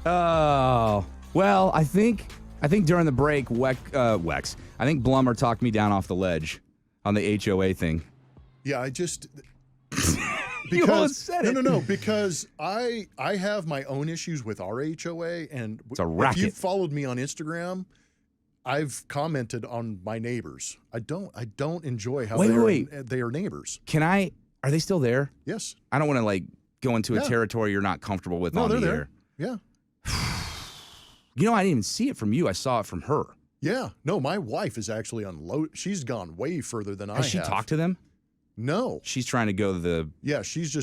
Oh, well, I think during the break, Wex, I think Blummer talked me down off the ledge on the HOA thing. Yeah, I just You almost said it. No, because I have my own issues with our HOA, and It's a racket. If you've followed me on Instagram, I've commented on my neighbors. I don't enjoy how they are neighbors. Are they still there? Yes. I don't want to go into a territory you're not comfortable with on the air. There. Yeah. I didn't even see it from you. I saw it from her. Yeah. No, my wife is actually she's gone way further than I have. Has she talked to them? No. She's trying to go to the... Yeah, she's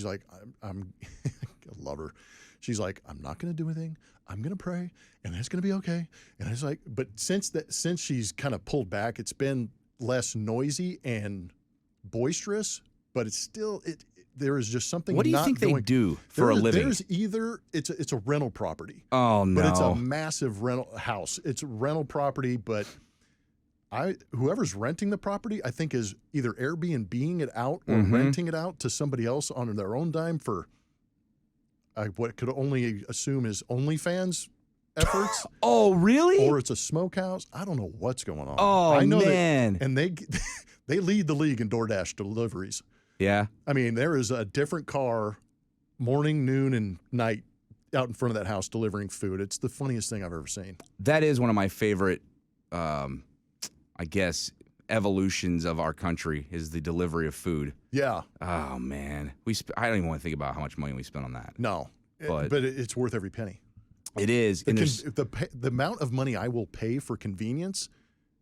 like, I'm I love her. She's like, I'm not going to do anything. I'm going to pray, and it's going to be okay. And I was like, but since she's kind of pulled back, it's been less noisy and boisterous, but it's still, there is just something. What do you think they do for a living? There's either, it's a rental property. Oh, no. But it's a massive rental house. It's a rental property, but whoever's renting the property, I think, is either Airbnb-ing it out or renting it out to somebody else on their own dime for what could only assume is OnlyFans efforts. Oh, really? Or it's a smokehouse. I don't know what's going on. Oh, I know man. And they lead the league in DoorDash deliveries. Yeah. I mean, there is a different car morning, noon, and night out in front of that house delivering food. It's the funniest thing I've ever seen. That is one of my favorite, I guess, evolutions of our country is the delivery of food. Yeah. Oh, man. I don't even want to think about how much money we spend on that. No. But it's worth every penny. It is. The amount of money I will pay for convenience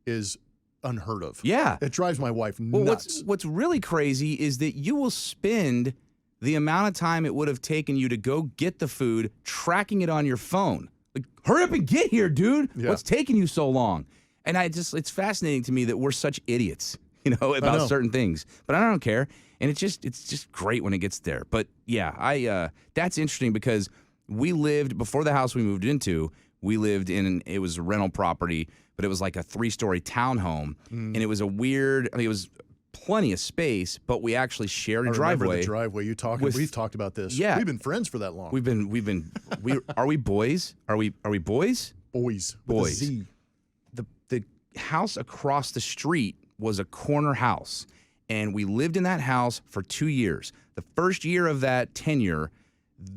is unheard of. Yeah. It drives my wife nuts. What's really crazy is that you will spend the amount of time it would have taken you to go get the food, tracking it on your phone. Like, hurry up and get here, dude. Yeah. What's taking you so long? And it's fascinating to me that we're such idiots, about certain things. But I don't care. And it's just great when it gets there. But yeah, that's interesting because we lived, before the house we moved into, it was a rental property, but it was like a 3-story townhome. And it was it was plenty of space, but we actually shared a driveway. Remember the driveway. We've talked about this. Yeah. We've been friends for that long. Are we boys? Are we boys? Boys. Boys. With a Z. The house across the street was a corner house, and we lived in that house for 2 years. The first year of that tenure,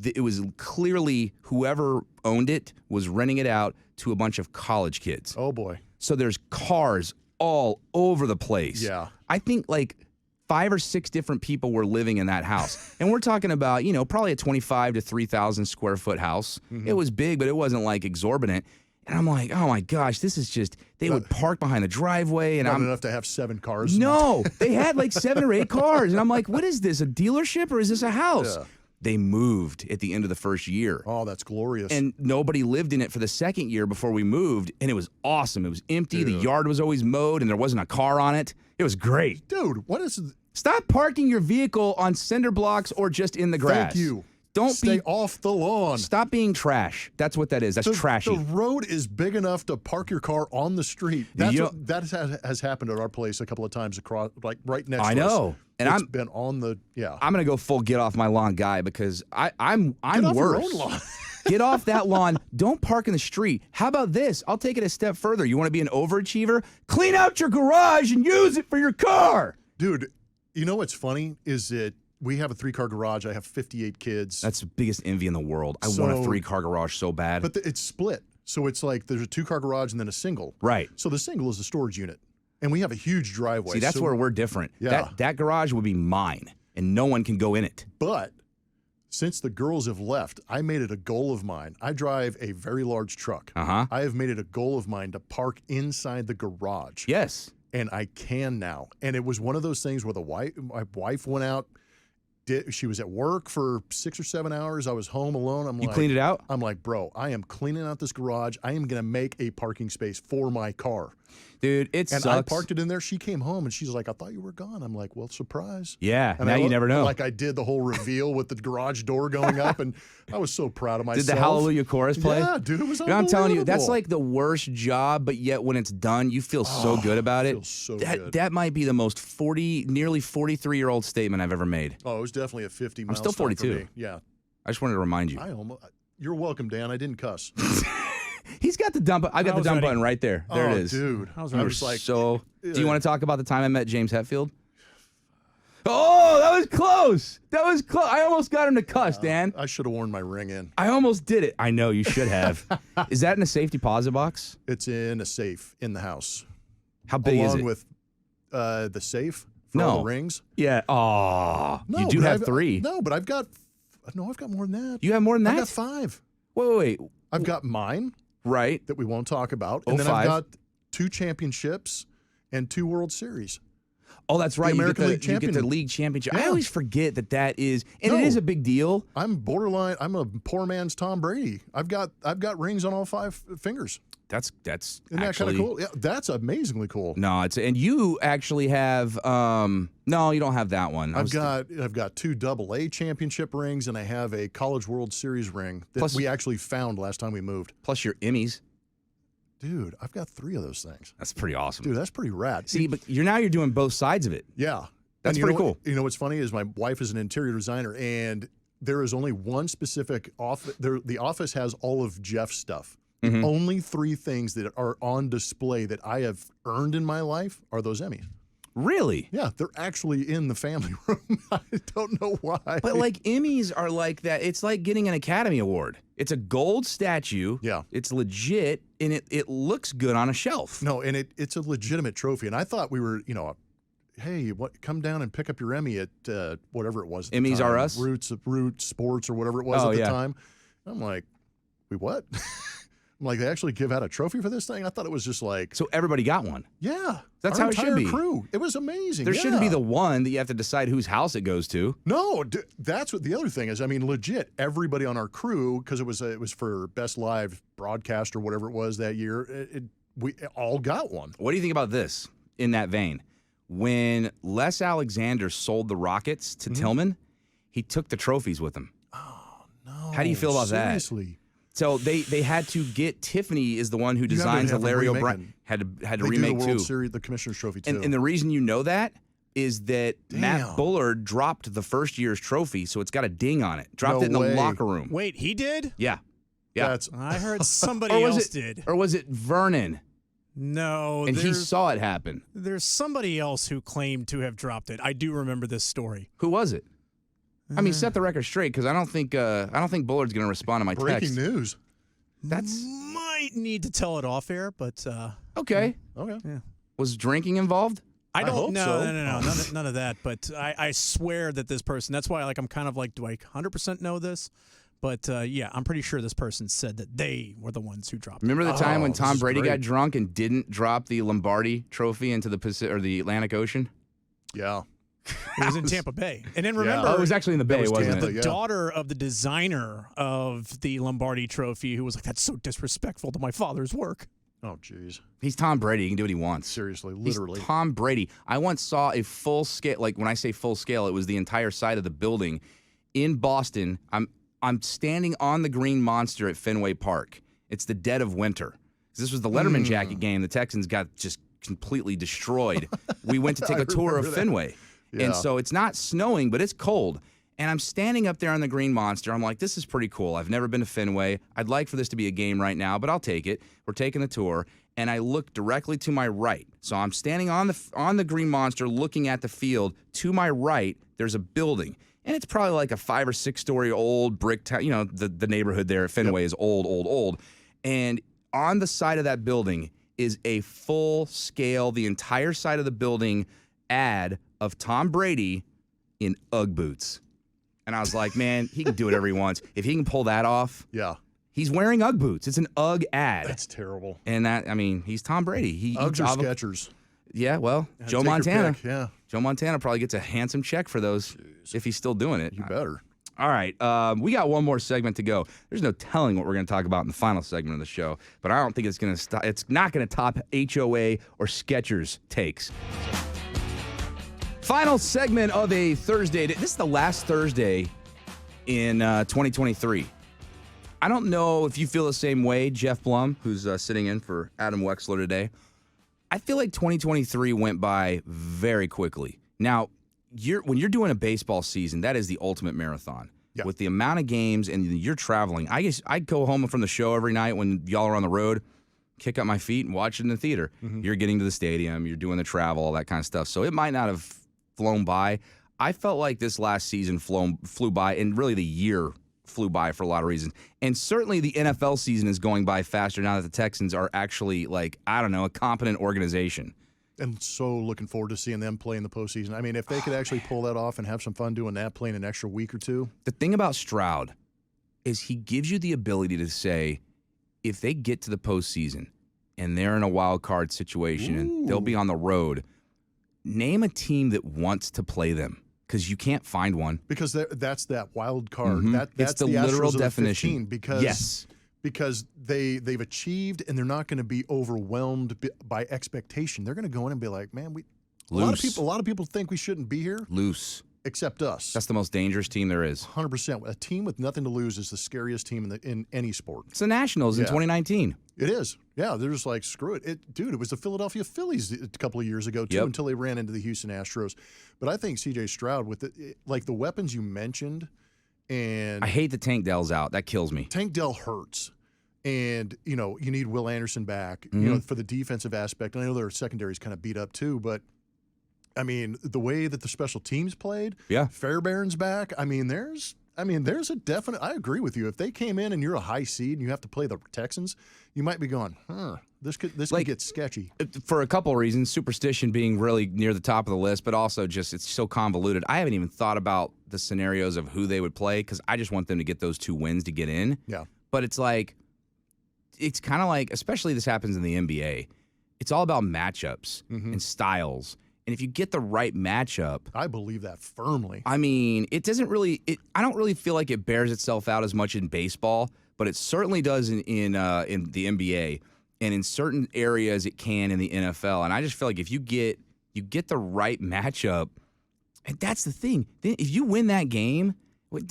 it was clearly whoever owned it was renting it out to a bunch of college kids. Oh, boy. So there's cars all over the place. Yeah. I think 5 or 6 different people were living in that house. And we're talking about, probably a 25 to 3,000 square foot house. It was big, but it wasn't exorbitant. And I'm like, oh my gosh, this is just, they would park behind the driveway. And Not enough to have 7 cars. No, they had 7 or 8 cars. And I'm like, what is this, a dealership or is this a house? Yeah. They moved at the end of the first year. Oh, that's glorious. And nobody lived in it for the second year before we moved. And it was awesome. It was empty. Dude. The yard was always mowed and there wasn't a car on it. It was great. Dude, what is... Stop parking your vehicle on cinder blocks or just in the grass. Thank you. Don't Stay off the lawn. Stop being trash. That's what that is. That's trashy. The road is big enough to park your car on the street. That has happened at our place a couple of times across, right next to us. I know. And it's been on the, I'm going to go full get off my lawn guy because I'm Get off worse. your own lawn. Get off that lawn. Don't park in the street. How about this? I'll take it a step further. You want to be an overachiever? Clean out your garage and use it for your car. Dude, you know what's funny is that we have a 3-car garage. I have 58 kids. That's the biggest envy in the world. I want a 3-car garage so bad. But it's split. So it's there's a 2-car garage and then a single. Right. So the single is a storage unit. And we have a huge driveway. See, that's where we're different. Yeah. That garage would be mine, and no one can go in it. But since the girls have left, I made it a goal of mine. I drive a very large truck. Uh-huh. I have made it a goal of mine to park inside the garage. Yes. And I can now. And it was one of those things where my wife went out. She was at work for 6 or 7 hours. I was home alone. You cleaned it out? I'm like, bro, I am cleaning out this garage. I am going to make a parking space for my car. Dude, it sucks. And I parked it in there. She came home and she's like, I thought you were gone. I'm like, well, surprise. Yeah, and now you never know. Like I did the whole reveal with the garage door going up, and I was so proud of myself. Did the Hallelujah chorus play? Yeah, dude, it was unbelievable. I'm telling you, that's the worst job, but yet when it's done, you feel so good about it. Feels so good. That might be the most nearly 43-year-old statement I've ever made. Oh, it was definitely a 50 I'm still 42. Yeah. I just wanted to remind you. You're welcome, Dan. I didn't cuss. He's got the dump. I got the dump ready. button right there. There it is. Dude. I was I ready. was like, So, do you want to talk about the time I met James Hetfield? Oh, that was close. That was close. I almost got him to cuss, Dan. I should have worn my ring in. I almost did it. I know you should have. Is that in a safety deposit box? It's in a safe in the house. How big is Along it? with the safe for all the rings. Yeah. Oh, No, you do but have 3. No, but I've got more than that. You have more than that? I've got 5. Wait. I've got mine Right. that we won't talk about. And then 05. I've got 2 championships and 2 World Series. Oh, that's right. American League You get the champion. league championship. I Yeah. always forget that is, and No. it is a big deal. I'm borderline. I'm a poor man's Tom Brady. I've got rings on all 5 fingers. That's Isn't actually that kind of cool? Yeah, that's amazingly cool. No, and you actually have no, you don't have that one. I've got 2 AA championship rings, and I have a College World Series ring that Plus- we actually found last time we moved. plus your Emmys. Dude, I've got 3 of those things. That's pretty awesome. Dude, that's pretty rad. See, but you're doing both sides of it. Yeah. That's And you pretty know what- cool. You know what's funny is my wife is an interior designer, and there is only one specific office. The office has all of Jeff's stuff. Mm-hmm. The only 3 things that are on display that I have earned in my life are those Emmys. Really? Yeah, they're actually in the family room. I don't know why. But like Emmys are like that. It's like getting an Academy Award. It's a gold statue. Yeah. It's legit, and it looks good on a shelf. No, and it's a legitimate trophy. And I thought we were, hey, come down and pick up your Emmy at whatever it was. At the Emmys time, R Us? Root Sports or whatever it was at the yeah. time. I'm like, we what? I'm like, they actually give out a trophy for this thing? I thought it was just like, So everybody got one. yeah. That's our how it should entire be. Crew. It was amazing. There shouldn't be yeah. the one that you have to decide whose house it goes to. No, that's what the other thing is. I mean, legit, everybody on our crew, because it was for best live broadcast or whatever it was that year. We all got one. What do you think about this in that vein? When Les Alexander sold the Rockets to Tillman, he took the trophies with him. No. How do you feel about that? Seriously. So they had to get Tiffany is the one who You had to designs the have them Larry remake O'Brien. Had to They remake do the World too. Series, the Commissioner's Trophy too. And the reason you know that is that Matt Damn. Bullard dropped the first year's trophy, so it's got a ding on it. Dropped No it in the way. locker room. Wait, he did? Yeah. Yeah. That's I heard somebody Or was else it did. Or was it Vernon? No, And he saw it happen. there's somebody else who claimed to have dropped it. I do remember this story. Who was it? I mean, set the record straight because I don't think Bullard's going to respond to my breaking text. news. That's Might need to tell it off air, but okay. Okay. Was drinking involved? I don't hope know. so. No, none of that. But I swear that this person. That's why I'm kind of like, do I 100% know this? But yeah, I'm pretty sure this person said that they were the ones who dropped it. Remember the time when this Tom is Brady great. got drunk and didn't drop the Lombardi Trophy into the Pacific or the Atlantic Ocean? Yeah. It was in Tampa Bay. And then Yeah. remember, Oh, it was actually in the Bay, was wasn't Tampa, it? the yeah. daughter of the designer of the Lombardi Trophy, who was like, "That's so disrespectful to my father's work." Oh, jeez. He's Tom Brady. He can do what he wants. Seriously, He's literally. Tom Brady. I once saw a full scale, like when I say full scale, it was the entire side of the building in Boston. I'm standing on the Green Monster at Fenway Park. It's the dead of winter. This was the Letterman jacket game. The Texans got just completely destroyed. We went to take a tour of remember that. Fenway. Yeah. And so it's not snowing, but it's cold. And I'm standing up there on the Green Monster. I'm like, this is pretty cool. I've never been to Fenway. I'd like for this to be a game right now, but I'll take it. We're taking the tour. And I look directly to my right. So I'm standing on the Green Monster looking at the field. To my right, there's a building. And it's probably like a 5 or 6 story old brick town. You know, the neighborhood there at Fenway is old. And on the side of that building is a full scale, the entire side of the building ad of Tom Brady in Ugg boots. And I was like, man, he can do whatever he wants. If he can pull that off, Yeah. he's wearing Ugg boots. It's an Ugg ad. That's terrible. And that, I mean, he's Tom Brady. He Uggs eats or avocado. Skechers? Yeah, well, Joe Take your Montana. pick, yeah. Joe Montana probably gets a handsome check for those if he's still doing it. You better. All right, we got one more segment to go. There's no telling what we're going to talk about in the final segment of the show, but I don't think it's going to stop. It's not going to top HOA or Skechers takes. Final segment of a Thursday. This is the last Thursday in 2023. I don't know if you feel the same way, Geoff Blum, who's sitting in for Adam Wexler today. I feel like 2023 went by very quickly. Now, when you're doing a baseball season, that is the ultimate marathon. Yeah. With the amount of games and you're traveling, I guess I'd go home from the show every night when y'all are on the road, kick up my feet and watch it in the theater. Mm-hmm. You're getting to the stadium, you're doing the travel, all that kind of stuff. So it might not have flown by. I felt like this last season flew by, and really the year flew by for a lot of reasons. And certainly the NFL season is going by faster now that the Texans are actually, like, I don't know, a competent organization. And so looking forward to seeing them play in the postseason. I mean, if they could actually pull that off and have some fun doing that, playing an extra week or two. The thing about Stroud is he gives you the ability to say, if they get to the postseason and they're in a wild card situation and they'll be on the road, name a team that wants to play them, because you can't find one. Because that's that wild card. Mm-hmm. That's it's the Astros literal of the definition. 15 because yes. Because they've achieved and they're not going to be overwhelmed by expectation. They're going to go in and be like, man, a lot of people think we shouldn't be here. Loose. Except us. That's the most dangerous team there is. 100%. A team with nothing to lose is the scariest team in any sport. It's the Nationals in 2019. It is. Yeah, they're just like, screw it. Dude, it was the Philadelphia Phillies a couple of years ago, too, until they ran into the Houston Astros. But I think C.J. Stroud, with the weapons you mentioned, and I hate that Tank Dell's out. That kills me. Tank Dell hurts. And, you need Will Anderson back, for the defensive aspect. And I know their secondary is kind of beat up, too, but I mean, the way that the special teams played, Fairbairn's back. I mean, there's a definite. I agree with you. If they came in and you're a high seed and you have to play the Texans, you might be going, this could get sketchy. For a couple of reasons, superstition being really near the top of the list, but also just it's so convoluted. I haven't even thought about the scenarios of who they would play because I just want them to get those 2 wins to get in. Yeah, but it's kind of like, especially this happens in the NBA. It's all about matchups and styles. And if you get the right matchup, I believe that firmly. I mean, it doesn't really. I don't really feel like it bears itself out as much in baseball, but it certainly does in the NBA, and in certain areas it can in the NFL. And I just feel like if you get the right matchup, and that's the thing. Then if you win that game.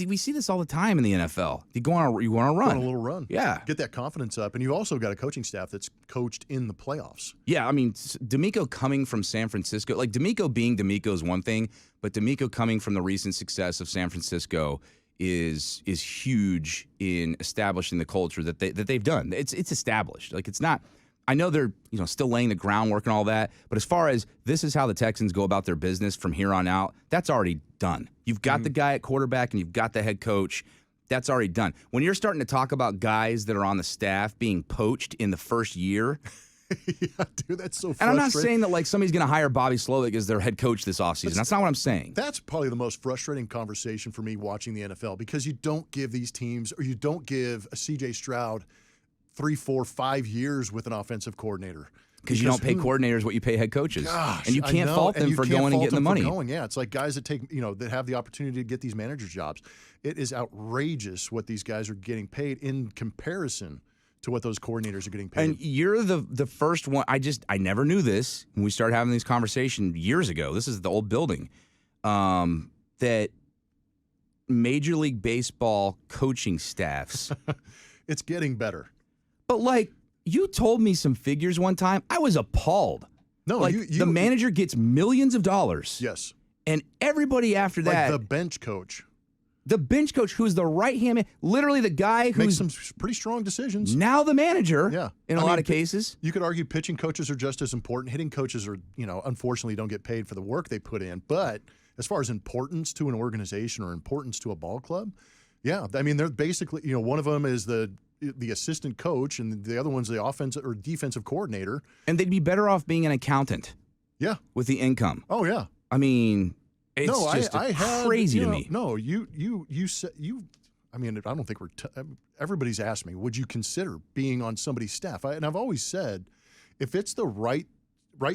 We see this all the time in the NFL. You go on a run. Go on a little run. Yeah. Get that confidence up. And you also got a coaching staff that's coached in the playoffs. Yeah, I mean, D'Amico coming from San Francisco, like D'Amico being D'Amico is one thing, but D'Amico coming from the recent success of San Francisco is huge in establishing the culture that they've done. It's established. Like, it's not. I know they're still laying the groundwork and all that, but as far as this is how the Texans go about their business from here on out, that's already done. You've got the guy at quarterback and you've got the head coach. That's already done. When you're starting to talk about guys that are on the staff being poached in the first year. Yeah, dude, that's so frustrating. And I'm not saying that like somebody's going to hire Bobby Slowick as their head coach this offseason. That's not what I'm saying. That's probably the most frustrating conversation for me watching the NFL because you don't give these teams or you don't give a C.J. Stroud 3, 4, 5 years with an offensive coordinator. Because you don't pay coordinators what you pay head coaches. Gosh, and you can't fault them for going and getting the money. Yeah, it's like guys that that have the opportunity to get these manager jobs. It is outrageous what these guys are getting paid in comparison to what those coordinators are getting paid. And you're the first one. I never knew this when we started having these conversations years ago. This is the old building. That Major League Baseball coaching staffs. It's getting better. But like you told me some figures one time, I was appalled. No, like the manager gets millions of dollars. Yes. And everybody after that. Like the bench coach. The bench coach who's the right-hand man, literally the guy who makes some pretty strong decisions. Now the manager, in a lot of cases. You could argue pitching coaches are just as important. Hitting coaches are, unfortunately don't get paid for the work they put in. But as far as importance to an organization or importance to a ball club, yeah. I mean, they're basically, one of them is the assistant coach and the other one's the offensive or defensive coordinator. And they'd be better off being an accountant. Yeah. With the income. Oh, yeah. I mean, it's crazy to me. No, you said I mean, I don't think everybody's asked me, would you consider being on somebody's staff? And I've always said, if it's the right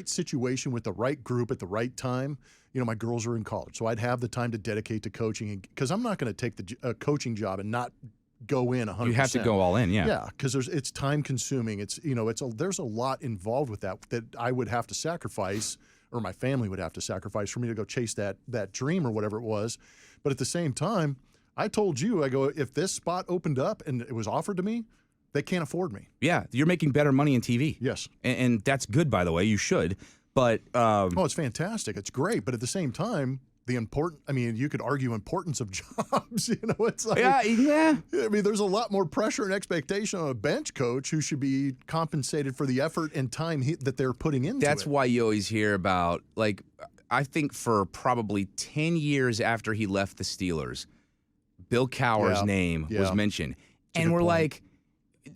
situation with the right group at the right time, my girls are in college, so I'd have the time to dedicate to coaching because I'm not going to take the coaching job and not go in 100%. You have to go all in, yeah. Yeah, because it's time consuming. It's there's a lot involved with that I would have to sacrifice, or my family would have to sacrifice for me to go chase that dream or whatever it was. But at the same time, I told you, I go, if this spot opened up and it was offered to me, they can't afford me. Yeah, you're making better money in TV. Yes, and that's good, by the way. You should, but it's fantastic. It's great, but at the same time, I mean, you could argue importance of jobs. It's like, yeah. I mean, there's a lot more pressure and expectation on a bench coach who should be compensated for the effort and time that they're putting into it. That's why you always hear about, like, I think for probably 10 years after he left the Steelers, Bill Cowher's name was mentioned. And we're like,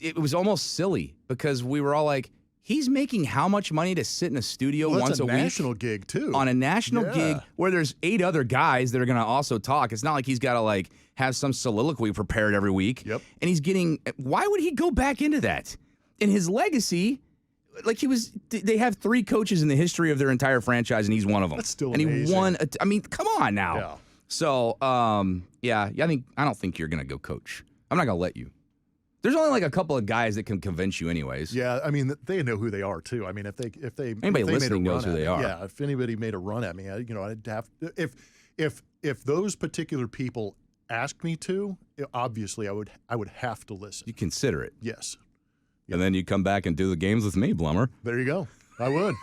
it was almost silly because we were all like, he's making how much money to sit in a studio once a week? National gig, too. On a national gig where there's 8 other guys that are going to also talk. It's not like he's got to, like, have some soliloquy prepared every week. Yep. And he's getting – why would he go back into that? And his legacy – like they have 3 coaches in the history of their entire franchise, and he's one of them. That's still amazing. amazing. He won. I mean, come on now. Yeah. So, I don't think you're gonna go coach. I'm not gonna let you. There's only like a couple of guys that can convince you, anyways. Yeah, I mean, they know who they are too. I mean, if anybody listening knows who they are. Yeah, if anybody made a run at me, I'd have if those particular people asked me to, obviously I would have to listen. You consider it. Yes. And then you come back and do the games with me, Blummer. There you go. I would.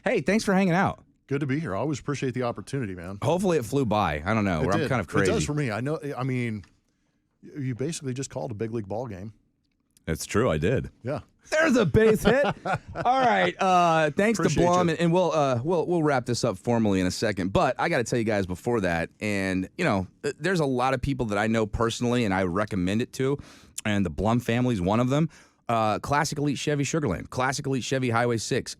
Hey, thanks for hanging out. Good to be here. I always appreciate the opportunity, man. Hopefully it flew by. I don't know. I'm kind of crazy. It does for me. I know. I mean, you basically just called a big league ball game. That's true. I did. Yeah. There's a base hit. All right. Thanks Appreciate to Blum, you. and we'll wrap this up formally in a second. But I got to tell you guys before that, and there's a lot of people that I know personally, and I recommend it to, and the Blum family is one of them. Classic Elite Chevy Sugarland, Classic Elite Chevy Highway 6.